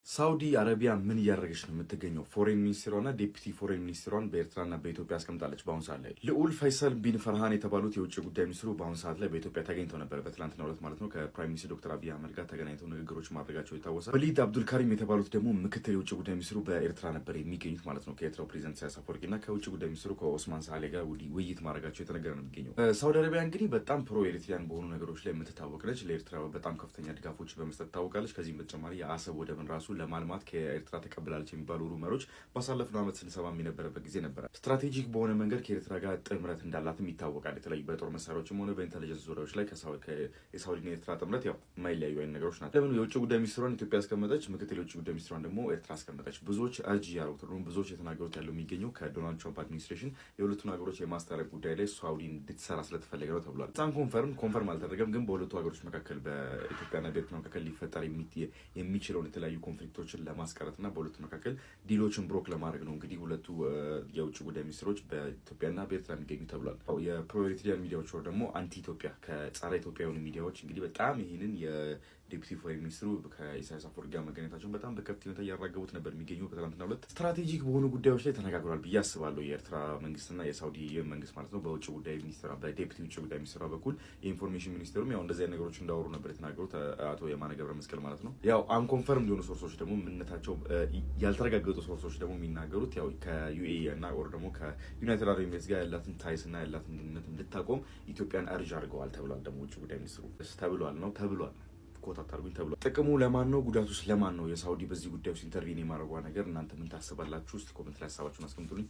ሳውዲ አረቢያ ምን እያደረገች ነው የምትገኘው? ፎሬን ሚኒስትሯና ዴፒቲ ፎሬን ሚኒስትሯን በኤርትራና በኢትዮጵያ አስቀምጣለች። በአሁኑ ሰዓት ላይ ልዑል ፈይሰል ቢን ፈርሃን የተባሉት የውጭ ጉዳይ ሚኒስትሩ በአሁኑ ሰዓት ላይ በኢትዮጵያ ተገኝተው ነበር። በትናንትናው ዕለት ማለት ነው። ከፕራይም ሚኒስትር ዶክተር አብይ አህመድ ጋር ተገናኝተው ንግግሮች ማድረጋቸው ይታወሳል። ወሊድ አብዱልካሪም የተባሉት ደግሞ ምክትል የውጭ ጉዳይ ሚኒስትሩ በኤርትራ ነበር የሚገኙት ማለት ነው። ከኤርትራው ፕሬዚዳንት ኢሳያስ አፈወርቂና ከውጭ ጉዳይ ሚኒስትሩ ከኦስማን ሳሌ ጋር ውይይት ማድረጋቸው የተነገረ ነው የሚገኘው። ሳውዲ አረቢያ እንግዲህ በጣም ፕሮ ኤሪትሪያን በሆኑ ነገሮች ላይ የምትታወቅ ነች። ለኤርትራ በጣም ከፍተኛ ድጋፎች በመስጠት ታወቃለች። ከዚህም በተጨማሪ የአሰብ ወደብን ራሱ ለማልማት ኤርትራ ተቀብላለች የሚባሉ ሩመሮች ባሳለፍነው ዓመት ስንሰማ የነበረበት ጊዜ ነበር። ስትራቴጂክ በሆነ መንገድ ከኤርትራ ጋር ጥምረት እንዳላትም ይታወቃል። የተለያዩ በጦር መሳሪያዎችም ሆነ በኢንተለጀንስ ዙሪያዎች ላይ የሳውዲና የኤርትራ ጥምረት ያው የማይለያዩ አይነት ነገሮች ናቸው። ለምን የውጭ ጉዳይ ሚኒስትሯን ኢትዮጵያ አስቀመጠች፣ ምክትል የውጭ ጉዳይ ሚኒስትሯን ደግሞ ኤርትራ አስቀመጠች? ብዙዎች እርጅ እያደረጉት ነው። ብዙዎች የተናገሩት ያለው የሚገኘው ከዶናልድ ትራምፕ አድሚኒስትሬሽን የሁለቱን ሀገሮች የማስታረቅ ጉዳይ ላይ ሳውዲ እንድትሰራ ስለተፈለገ ነው ተብሏል። በጣም ኮንፈርም አልተደረገም፣ ግን በሁለቱ ሀገሮች መካከል በኢትዮጵያና በኤርትራ መካከል ሊፈጠር የሚችለውን የተለያዩ ኮንፍሊክቶችን ለማስቀረት እና በሁለቱ መካከል ዲሎችን ብሮክ ለማድረግ ነው እንግዲህ ሁለቱ የውጭ ጉዳይ ሚኒስትሮች በኢትዮጵያና በኤርትራ የሚገኙ ተብሏል። የፕሮ ኤሪትሪያን ሚዲያዎች ወር ደግሞ አንቲ ኢትዮጵያ ከጸረ ኢትዮጵያ የሆኑ ሚዲያዎች እንግዲህ በጣም ይህንን የዴፒቲ ፎሬን ሚኒስትሩ ከኢሳያስ አፈወርቂ ጋር መገናኘታቸውን በጣም በከፍተኛ ሁኔታ እያራገቡት ነበር የሚገኙ። በትናንትናው ዕለት ስትራቴጂክ በሆኑ ጉዳዮች ላይ ተነጋግሯል ብዬ አስባለሁ። የኤርትራ መንግስትና የሳውዲ መንግስት ማለት ነው። በውጭ ጉዳይ ሚኒስትሯ በዴፒቲ ውጭ ጉዳይ ሚኒስትሯ በኩል የኢንፎርሜሽን ሚኒስትሩም ያው እንደዚህ ነገሮች እንዳወሩ ነበር የተናገሩት አቶ የማነ ገብረ መስቀል ማለት ነው። ያው አንኮንፈርም የሆኑ ሶርሶች ደግሞ ምንነታቸው ያልተረጋገጡ ሶርሶች ደግሞ የሚናገሩት ያው ከዩኤኢ እና ኦር ደግሞ ከዩናይትድ አረብ ኤሚሬትስ ጋር ያላትን ታይስ እና ያላትን ግንኙነት እንድታቆም ኢትዮጵያን እርጅ አድርገዋል ተብሏል። ደግሞ ውጭ ጉዳይ ሚኒስትሩ ተብሏል ኮታ አታርጉኝ ተብሏል። ጥቅሙ ለማን ነው? ጉዳቱስ ለማን ነው? የሳውዲ በዚህ ጉዳይ ውስጥ ኢንተርቪን የማድረጓ ነገር እናንተ ምን ታስባላችሁ? ውስጥ ኮሜንት ላይ ሀሳባችሁን አስቀምጡልኝ።